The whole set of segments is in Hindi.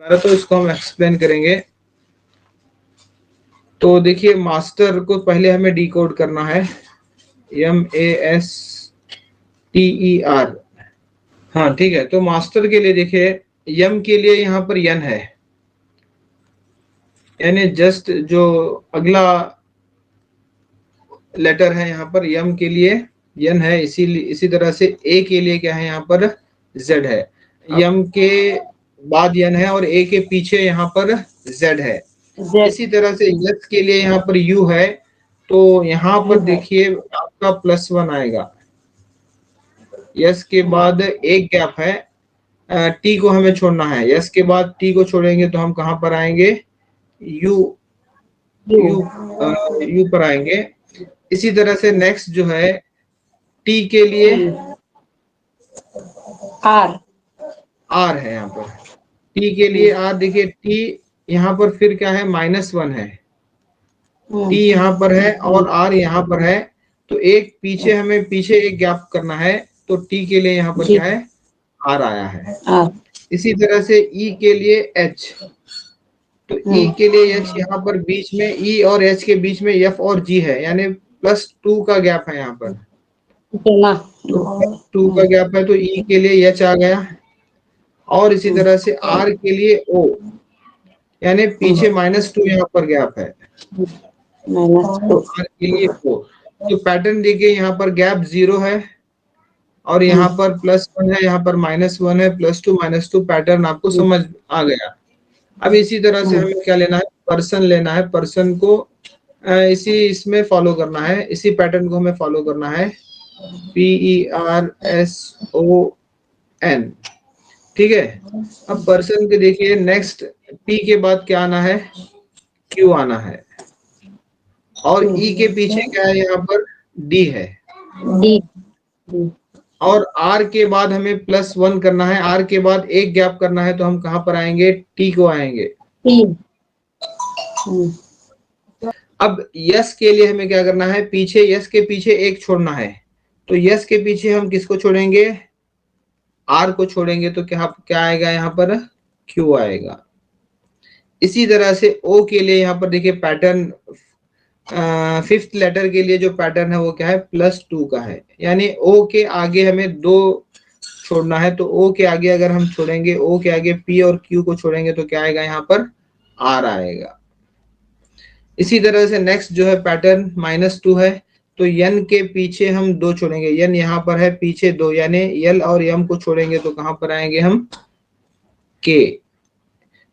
तो इसको हम एक्सप्लेन करेंगे। तो देखिए मास्टर को पहले हमें डिकोड करना है, MASTER। हाँ ठीक है, तो मास्टर के लिए देखिए यम के लिए यहाँ पर यन है, यानी जस्ट जो अगला लेटर है यहाँ पर यम के लिए यन है, इसी तरह से ए के लिए क्या है यहाँ पर जेड है। यम के बाद यन है और ए के पीछे यहाँ पर जेड है। इसी तरह से यस के लिए यहाँ पर यू है, तो यहाँ पर देखिए आपका +1 आएगा। यस के बाद एक गैप है, टी को हमें छोड़ना है। यस के बाद टी को छोड़ेंगे तो हम कहाँ पर आएंगे, यू यू पर आएंगे। इसी तरह से नेक्स्ट जो है टी के लिए आर है यहाँ पर। टी के लिए आर, देखिए टी यहाँ पर फिर क्या है, -1 है। टी यहाँ पर है और आर यहाँ पर है, तो एक पीछे हमें पीछे एक गैप करना है, तो टी के लिए यहाँ पर क्या है, आर आया है। इसी तरह से ई के लिए एच, तो ई के लिए एच यहाँ पर बीच में, ई और एच के बीच में एफ और जी है, यानी +2 का गैप है यहाँ पर। तो 2 का गैप है, तो ई के लिए एच आ गया। और इसी तरह से आर के लिए ओ, यानी पीछे -2 यहाँ पर गैप है, आर के लिए ओ। तो पैटर्न देखिए यहाँ पर गैप 0 है और यहाँ पर +1 है, यहाँ पर -1 है, +2 -2 पैटर्न आपको समझ आ गया। अब इसी तरह से हमें क्या लेना है, पर्सन लेना है। पर्सन को इसमें फॉलो करना है, इसी पैटर्न को हमें फॉलो करना है, PERSON। ठीक है। अब पर्सन के देखिए नेक्स्ट पी के बाद क्या आना है, क्यू आना है, और ई के पीछे क्या है, यहाँ पर डी है, और आर के बाद हमें +1 करना है। आर के बाद एक गैप करना है, तो हम कहां पर आएंगे, टी को आएंगे। अब यस के लिए हमें क्या करना है, पीछे यस के पीछे एक छोड़ना है, तो यस के पीछे हम किसको छोड़ेंगे, आर को छोड़ेंगे, तो क्या आएगा यहाँ पर, क्यू आएगा। इसी तरह से ओ के लिए यहाँ पर देखिए पैटर्न, 5th लेटर के लिए जो पैटर्न है वो क्या है, +2 का है, यानी ओ के आगे हमें 2 छोड़ना है, तो ओ के आगे अगर हम छोड़ेंगे, ओ के आगे पी और क्यू को छोड़ेंगे तो क्या आएगा, यहाँ पर आर आएगा। इसी तरह से नेक्स्ट जो है पैटर्न -2 है, तो यन के पीछे हम 2 छोड़ेंगे, यन यहाँ पर है पीछे 2, यानी यल और यम को छोड़ेंगे तो कहां पर आएंगे हम, के।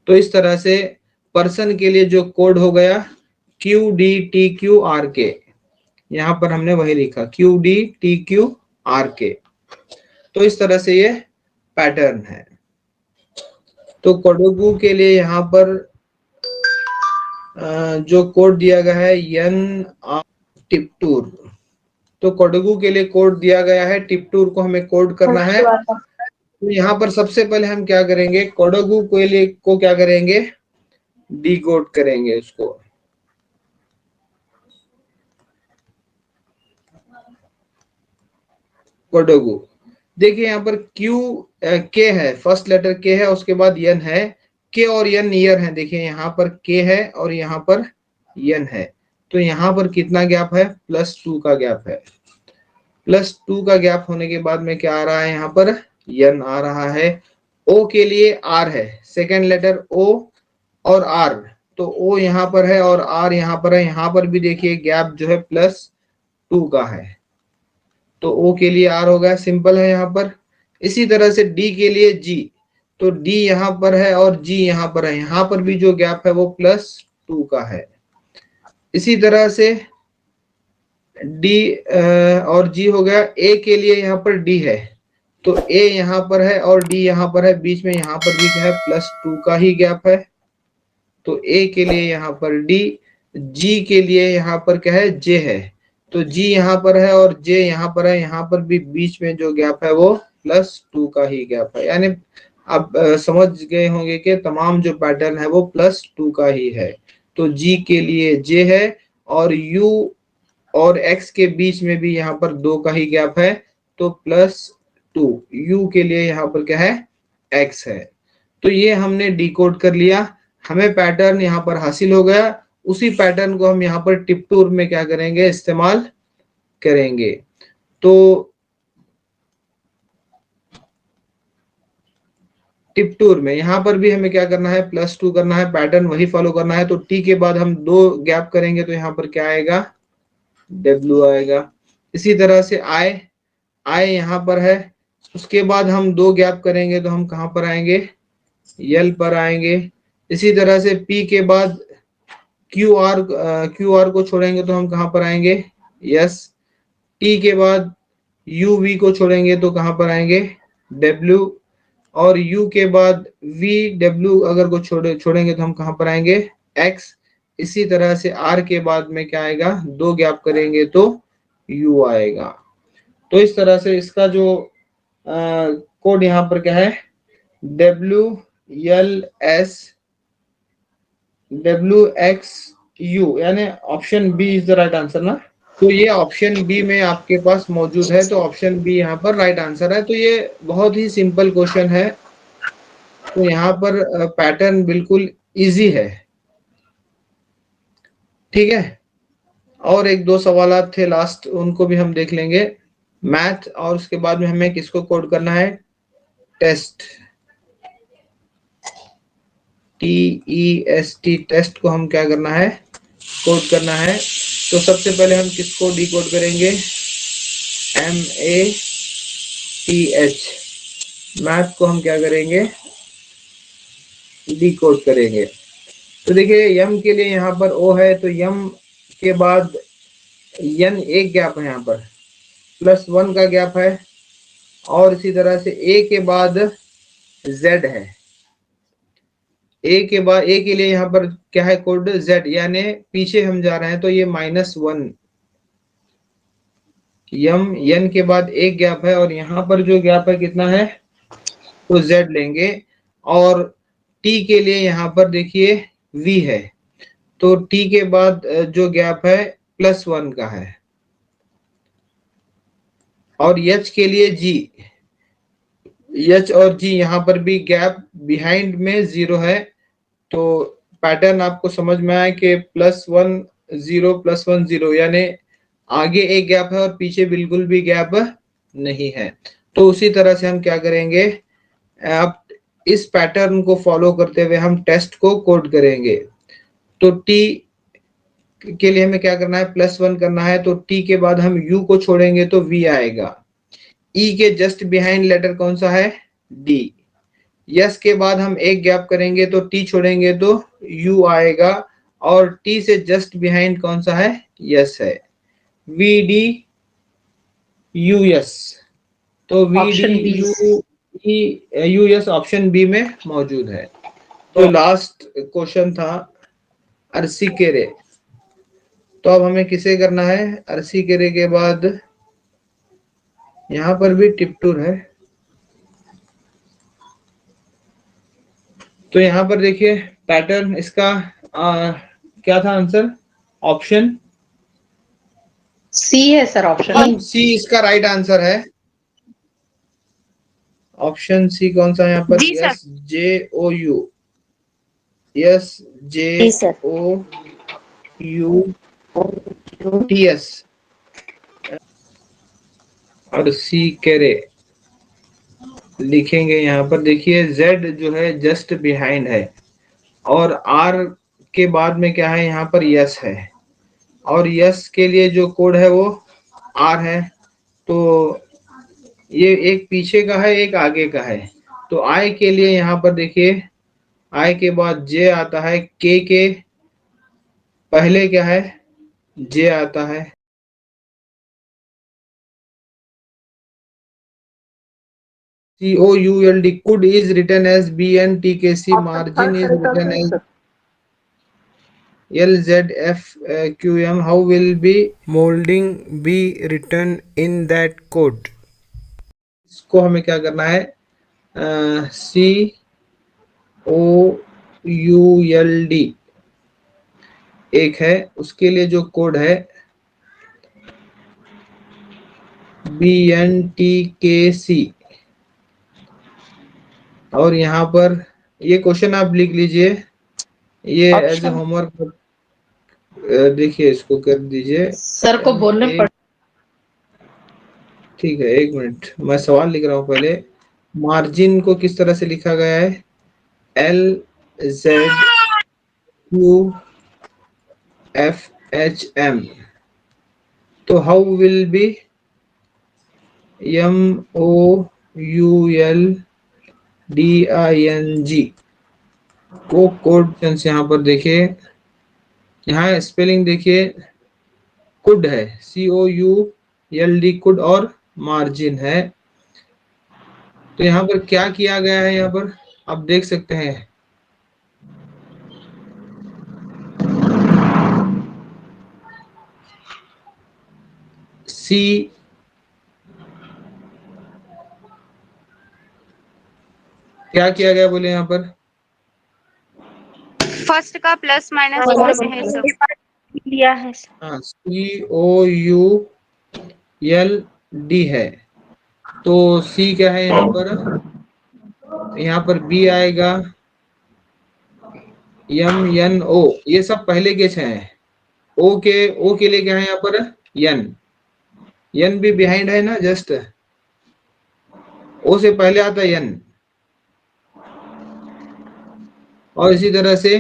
तो इस तरह से पर्सन के लिए जो कोड हो गया QDTQRK, यहाँ पर हमने वही लिखा QDTQRK। तो इस तरह से ये पैटर्न है। तो कोडोगु के लिए यहाँ पर जो कोड दिया गया है यन टिप्टूर, तो कोडोगु के लिए कोड दिया गया है, टिप्टूर को हमें कोड करना है। तो यहाँ पर सबसे पहले हम क्या करेंगे, कोडोगु के लिए को क्या करेंगे, डिकोड करेंगे उसको। कोडोगु देखिए यहाँ पर के है, फर्स्ट लेटर के है, उसके बाद यन है, के और यन नियर है। देखिए यहाँ पर के है और यहाँ पर यन है, तो यहाँ पर कितना गैप है, +2 का गैप है। +2 का गैप होने के बाद में क्या आ रहा है, यहाँ पर यन आ रहा है। ओ के लिए आर है, सेकेंड लेटर ओ और आर, तो ओ यहाँ पर है और आर यहाँ पर है। यहाँ पर भी देखिए गैप जो है +2 का है, तो ओ के लिए आर हो गया, सिंपल है यहाँ पर। इसी तरह से डी के लिए जी, तो डी यहाँ पर है और जी यहाँ पर है, यहाँ पर भी जो गैप है वो +2 का है। इसी तरह से डी और जी हो गया। ए के लिए यहाँ पर डी है, तो ए यहाँ पर है और डी यहाँ पर है, बीच में यहाँ पर भी क्या है, +2 का ही गैप है, तो ए के लिए यहाँ पर डी। जी के लिए यहाँ पर क्या है, जे है, तो जी यहाँ पर है और जे यहाँ पर है, यहाँ पर भी बीच में जो गैप है वो +2 का ही गैप है। यानी आप समझ गए होंगे कि तमाम जो पैटर्न है वो +2 का ही है। तो जी के लिए जे है और यू और एक्स के बीच में भी यहाँ पर 2 का ही गैप है, तो +2। यू के लिए यहाँ पर क्या है, एक्स है। तो ये हमने डिकोड कर लिया, हमें पैटर्न यहाँ पर हासिल हो गया। उसी पैटर्न को हम यहाँ पर टिप टूर में क्या करेंगे, इस्तेमाल करेंगे। तो टिप टूर में यहाँ पर भी हमें क्या करना है, +2 करना है, पैटर्न वही फॉलो करना है। तो टी के बाद हम 2 गैप करेंगे तो यहाँ पर क्या आएगा, W आएगा। इसी तरह से आई यहाँ पर है, उसके बाद हम 2 गैप करेंगे तो हम कहाँ पर आएंगे, यल पर आएंगे। इसी तरह से P के बाद क्यू आर को छोड़ेंगे तो हम कहाँ पर आएंगे, यस। T के बाद यू वी को छोड़ेंगे तो कहाँ पर आएंगे, W। और U के बाद V W अगर को छोड़ेंगे तो हम कहाँ पर आएंगे, X। इसी तरह से R के बाद में क्या आएगा, 2 गैप करेंगे तो U आएगा। तो इस तरह से इसका जो कोड यहाँ पर क्या है, WLS WXU, यानी option B is the right answer ना। तो ये ऑप्शन बी में आपके पास मौजूद है, तो ऑप्शन बी यहाँ पर राइट आंसर है। तो ये बहुत ही सिंपल क्वेश्चन है। तो यहाँ पर पैटर्न बिल्कुल इजी है, ठीक है। और 1-2 सवाल थे लास्ट, उनको भी हम देख लेंगे, मैथ। और उसके बाद में हमें किसको कोड करना है, टेस्ट, TEST, टेस्ट को हम क्या करना है, कोड करना है। तो सबसे पहले हम किसको डिकोड करेंगे, MATH, मैथ को हम क्या करेंगे, डिकोड करेंगे। तो देखिए यम के लिए यहाँ पर O है, तो यम के बाद N एक गैप है, यहाँ पर +1 का गैप है। और इसी तरह से A के बाद Z है, A के बाद A के लिए यहाँ पर क्या है कोड, Z, यानी पीछे हम जा रहे हैं तो ये -1। यम N के बाद एक गैप है और यहाँ पर जो गैप है कितना है, तो Z लेंगे। और T के लिए यहाँ पर देखिए V है, तो T के बाद जो गैप है +1 का है। और H के लिए G, H और G यहाँ पर भी गैप बिहाइंड में 0 है। तो पैटर्न आपको समझ में आया कि +1 0 +1 0, यानी आगे एक गैप है और पीछे बिल्कुल भी गैप नहीं है। तो उसी तरह से हम क्या करेंगे, अब इस पैटर्न को फॉलो करते हुए हम टेस्ट को कोड करेंगे। तो T के लिए हमें क्या करना है, +1 करना है। तो T के बाद हम U को छोड़ेंगे तो V आएगा। E के जस्ट बिहाइंड लेटर कौन सा है, D। यस के बाद हम एक गैप करेंगे तो T छोड़ेंगे तो U आएगा। और T से जस्ट बिहाइंड कौन सा है, यस है, VDUS। तो VDUS ऑप्शन बी में मौजूद है। तो लास्ट क्वेश्चन था अरसीकेरे। तो अब हमें किसे करना है, अरसीकेरे के बाद यहाँ पर भी टिप टूर है। तो यहाँ पर देखिए पैटर्न इसका क्या था आंसर, ऑप्शन सी है सर, ऑप्शन सी इसका राइट आंसर है। ऑप्शन सी कौन सा है यहाँ पर, JOU, JOUTS और सी केरे लिखेंगे। यहाँ पर देखिए Z जो है जस्ट बिहाइंड है और R के बाद में क्या है, यहाँ पर यस है। और यस के लिए जो कोड है वो R है। तो ये एक पीछे का है, एक आगे का है। तो I के लिए यहाँ पर देखिए I के बाद J आता है, K के पहले क्या है, J आता है। COULD, could is written as BNTKC, margin is written as LZFQM. How will be molding be written in that code? इसको हमें क्या करना है, COULD एक है, उसके लिए जो कोड है BNTKC। और यहाँ पर ये क्वेश्चन आप लिख लीजिए, ये एज ए होमवर्क देखिए, इसको कर दीजिए। सर को बोलने पड़, ठीक है, एक मिनट, मैं सवाल लिख रहा हूँ पहले। मार्जिन को किस तरह से लिखा गया है? LZQFHM, तो हाउ विल बी? MOULDING। वो कोड यहाँ पर देखिए, यहाँ स्पेलिंग देखिए, कुड है, COULD, कुड, और मार्जिन है। तो यहाँ पर क्या किया गया है, यहाँ पर आप देख सकते हैं, सी क्या किया गया बोले यहाँ पर? फर्स्ट का प्लस माइनस करके है सब दिया है। हाँ, COULD है, तो C क्या है यहाँ पर? यहाँ पर B आएगा, MNO, ये सब पहले के हैं। O के लिए क्या है यहाँ पर? N भी बिहाइंड है ना, जस्ट O से पहले आता है N। और इसी तरह से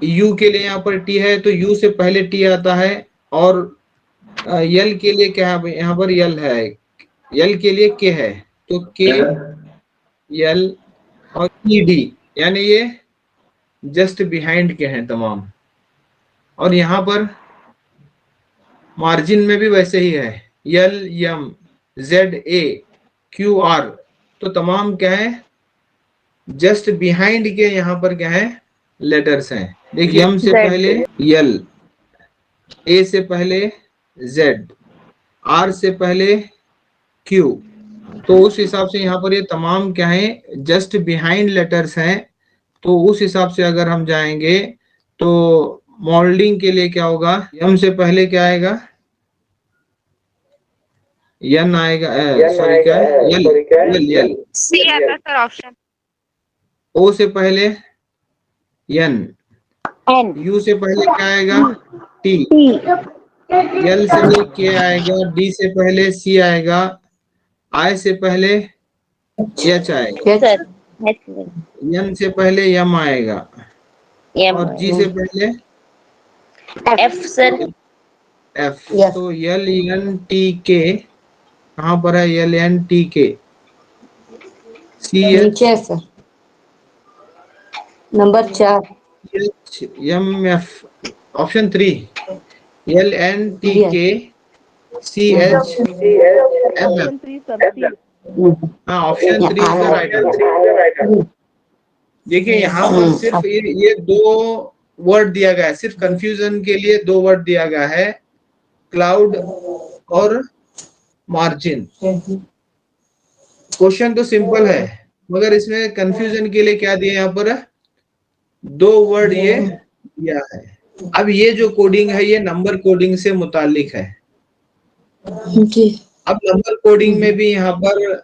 U के लिए यहाँ पर T है, तो U से पहले T आता है। और L के लिए क्या है यहाँ पर? L है। L के लिए K है, तो K, L और ED, यानी ये जस्ट बिहाइंड के हैं तमाम। और यहाँ पर मार्जिन में भी वैसे ही है, LMZAQR, तो तमाम क्या है? जस्ट बिहाइंड के यहाँ पर क्या है? लेटर्स हैं। देखिए, M से पहले L, A से पहले Z, R से पहले Q, तो उस हिसाब से यहाँ पर ये तमाम क्या है? जस्ट बिहाइंड लेटर्स हैं। तो उस हिसाब से अगर हम जाएंगे तो मोल्डिंग के लिए क्या होगा? M से पहले क्या आएगा? N आएगा, सॉरी क्या है? L। सी आता सर ऑप्शन। O से पहले N, U से पहले क्या आएगा? T, L से पहले K आएगा, D से पहले C आएगा, I से पहले H आएगा, N से पहले M आएगा, और G से पहले F सर। F। तो LNTK कहाँ पर है? LNTK, नीचे sir, number 4, MF, option 3, LNTK CHMF। हाँ, option 3 is the right answer. देखिए, यहाँ पर सिर्फ ये दो वर्ड दिया गया है, सिर्फ कंफ्यूजन के लिए दो वर्ड दिया गया है, क्लाउड और मार्जिन। क्वेश्चन तो सिंपल है, मगर इसमें कंफ्यूजन के लिए क्या दिया यहाँ पर? दो वर्ड ये दिया है। अब ये जो कोडिंग है, ये नंबर कोडिंग से मुतालिक है। अब नंबर कोडिंग में भी यहाँ पर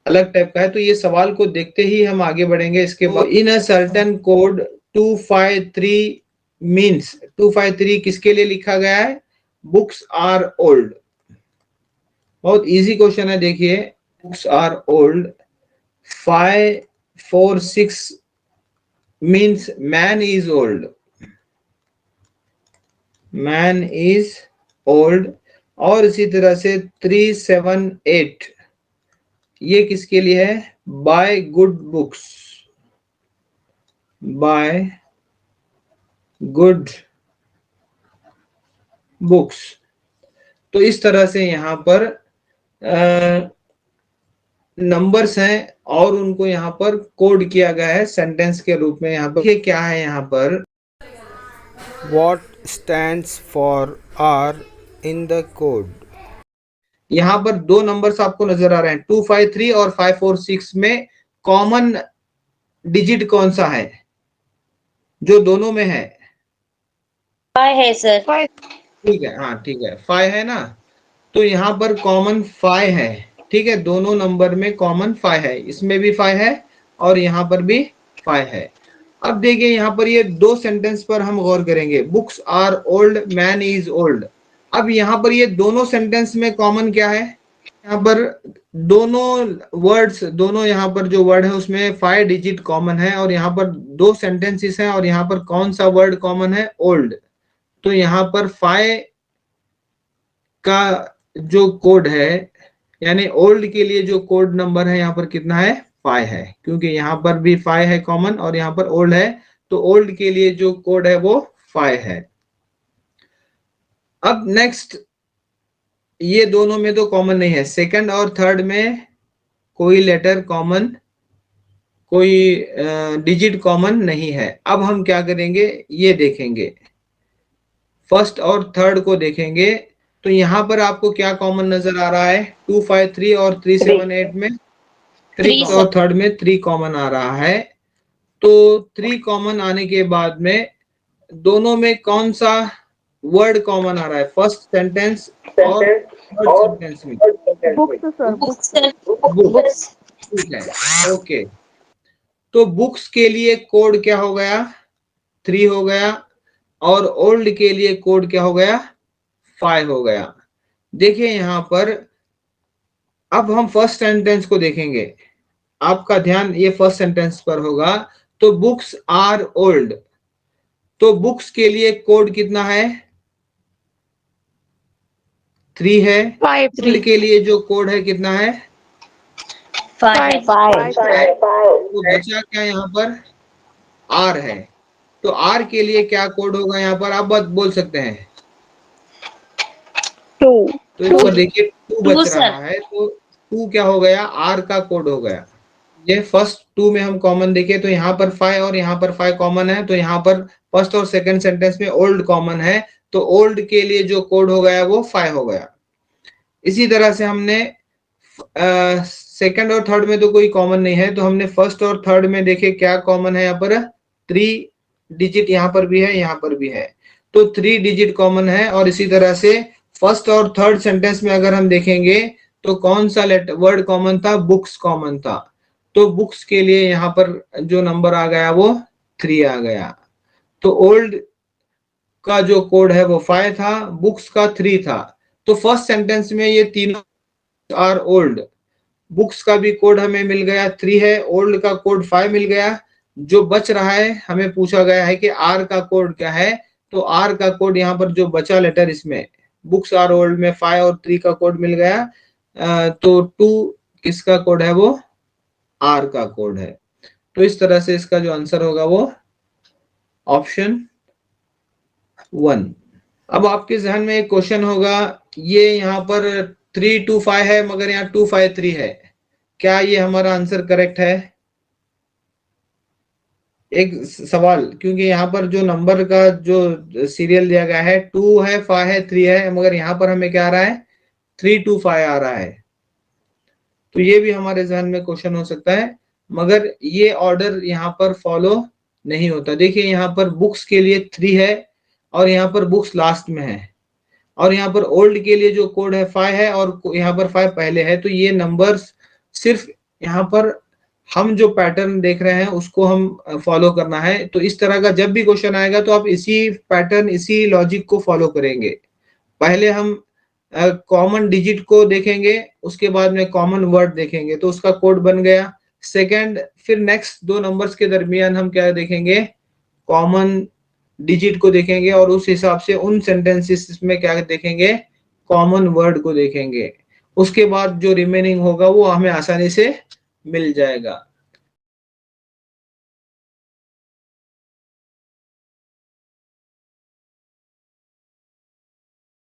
अलग टाइप का है, तो ये सवाल को देखते ही हम आगे बढ़ेंगे। इसके बाद in a certain code 253 means, 253 किसके लिए लिखा गया है? Books are old. बहुत इजी क्वेश्चन है, देखिए, books are old. 546 means man is old, man is old. और इसी तरह से 378 ये किसके लिए है? Buy good books, buy good books. तो इस तरह से यहाँ पर नंबर्स हैं और उनको यहाँ पर कोड किया गया है सेंटेंस के रूप में। यहाँ पर क्या है? यहाँ पर What stands for R in the code? यहाँ पर दो नंबर्स आपको नजर आ रहे हैं, 253 और 546 में कॉमन डिजिट कौन सा है जो दोनों में है? 5 है सर। ठीक है, हाँ ठीक है, 5 है ना, तो यहाँ पर कॉमन 5 है। ठीक है, दोनों नंबर में कॉमन 5 है, इसमें भी 5 है और यहाँ पर भी 5 है। अब देखिए यहाँ पर ये दो सेंटेंस पर हम गौर करेंगे, books are old, man is old. अब यहाँ पर ये दोनों सेंटेंस में कॉमन क्या है, यहाँ पर दोनों वर्ड्स, दोनों यहाँ पर जो वर्ड है उसमें 5 डिजिट कॉमन है, और यहाँ पर दो सेंटेंसेस हैं, और यहाँ पर कौन सा वर्ड कॉमन है, ओल्ड। तो यहाँ पर 5 का जो कोड है, यानी ओल्ड के लिए जो कोड नंबर है यहाँ पर कितना है, 5 है, क्योंकि यहाँ पर भी 5 है कॉमन और यहाँ पर ओल्ड है, तो ओल्ड के लिए जो कोड है वो 5 है। अब नेक्स्ट, ये दोनों में तो कॉमन नहीं है, सेकंड और थर्ड में कोई लेटर कॉमन, कोई डिजिट कॉमन नहीं है। अब हम क्या करेंगे, ये देखेंगे, फर्स्ट और थर्ड को देखेंगे। तो यहाँ पर आपको क्या कॉमन नजर आ रहा है, 253 और 378 में 3 और थर्ड में 3 कॉमन आ रहा है। तो 3 कॉमन आने के बाद में दोनों में कौन सा वर्ड कॉमन आ रहा है, फर्स्ट सेंटेंस और थर्ड सेंटेंस में, बुक्स। ठीक है, ओके। तो बुक्स के लिए कोड क्या हो गया, 3 हो गया, और ओल्ड के लिए कोड क्या हो गया, 5 हो गया। देखिए यहाँ पर अब हम फर्स्ट सेंटेंस को देखेंगे, आपका ध्यान ये फर्स्ट सेंटेंस पर होगा। तो बुक्स आर ओल्ड, तो बुक्स के लिए कोड कितना है, 3 है। ओल्ड के लिए जो कोड है कितना है, 5 तो बचा क्या यहाँ पर, आर है। तो आर के लिए क्या कोड होगा यहाँ पर, आप बात बोल सकते हैं, 2। तो इसको देखिए 2 बच रहा है, तो 2 क्या हो गया, आर का कोड हो गया। ये फर्स्ट 2 में हम कॉमन देखें तो यहाँ पर 5 और यहाँ पर 5 कॉमन है, तो यहाँ पर फर्स्ट और सेकंड सेंटेंस में ओल्ड कॉमन है, तो ओल्ड के लिए जो कोड हो गया वो 5 हो गया। इसी तरह से हमने सेकंड और थर्ड में तो कोई कॉमन नहीं है, तो हमने फर्स्ट और थर्ड में देखे क्या कॉमन है, यहाँ पर 3 डिजिट यहाँ पर भी है, यहाँ पर भी है, तो 3 डिजिट कॉमन है। और इसी तरह से फर्स्ट और थर्ड सेंटेंस में अगर हम देखेंगे तो कौन सा वर्ड कॉमन था, बुक्स कॉमन था, तो बुक्स के लिए यहाँ पर जो नंबर आ गया वो 3 आ गया। तो ओल्ड का जो कोड है वो 5 था, बुक्स का 3 था। तो फर्स्ट सेंटेंस में ये तीनों आर ओल्ड, बुक्स का भी कोड हमें मिल गया 3 है, ओल्ड का कोड 5 मिल गया। जो बच रहा है, हमें पूछा गया है कि आर का कोड क्या है, तो आर का कोड यहाँ पर जो बचा लेटर, इसमें बुक्स आर ओल्ड में 5 और 3 का कोड मिल गया, तो 2 किसका कोड है, वो आर का कोड है। तो इस तरह से इसका जो आंसर होगा वो ऑप्शन 1। अब आपके जहन में एक क्वेश्चन होगा, ये यहाँ पर 325 है मगर यहाँ 253 है, क्या ये हमारा आंसर करेक्ट है? एक सवाल, क्योंकि यहाँ पर जो नंबर का जो सीरियल दिया गया है 2 है, 5 है, 3 है, मगर यहाँ पर हमें क्या आ रहा है, 325 आ रहा है। तो ये भी हमारे जहन में क्वेश्चन हो सकता है, मगर ये ऑर्डर यहाँ पर फॉलो नहीं होता। देखिए यहाँ पर बुक्स के लिए 3 है और यहाँ पर बुक्स लास्ट में है, और यहाँ पर ओल्ड के लिए जो कोड है 5 है और यहाँ पर 5 पहले है। तो ये नंबर्स सिर्फ यहाँ पर हम जो पैटर्न देख रहे हैं उसको हम फॉलो करना है। तो इस तरह का जब भी क्वेश्चन आएगा तो आप इसी पैटर्न, इसी लॉजिक को फॉलो करेंगे। पहले हम कॉमन डिजिट को देखेंगे, उसके बाद में कॉमन वर्ड देखेंगे, तो उसका कोड बन गया। सेकंड, फिर नेक्स्ट 2 नंबर्स के दरमियान हम क्या देखेंगे, कॉमन डिजिट को देखेंगे, और उस हिसाब से उन सेंटेंसेस में क्या देखेंगे, कॉमन वर्ड को देखेंगे। उसके बाद जो रिमेनिंग होगा वो हमें आसानी से मिल जाएगा।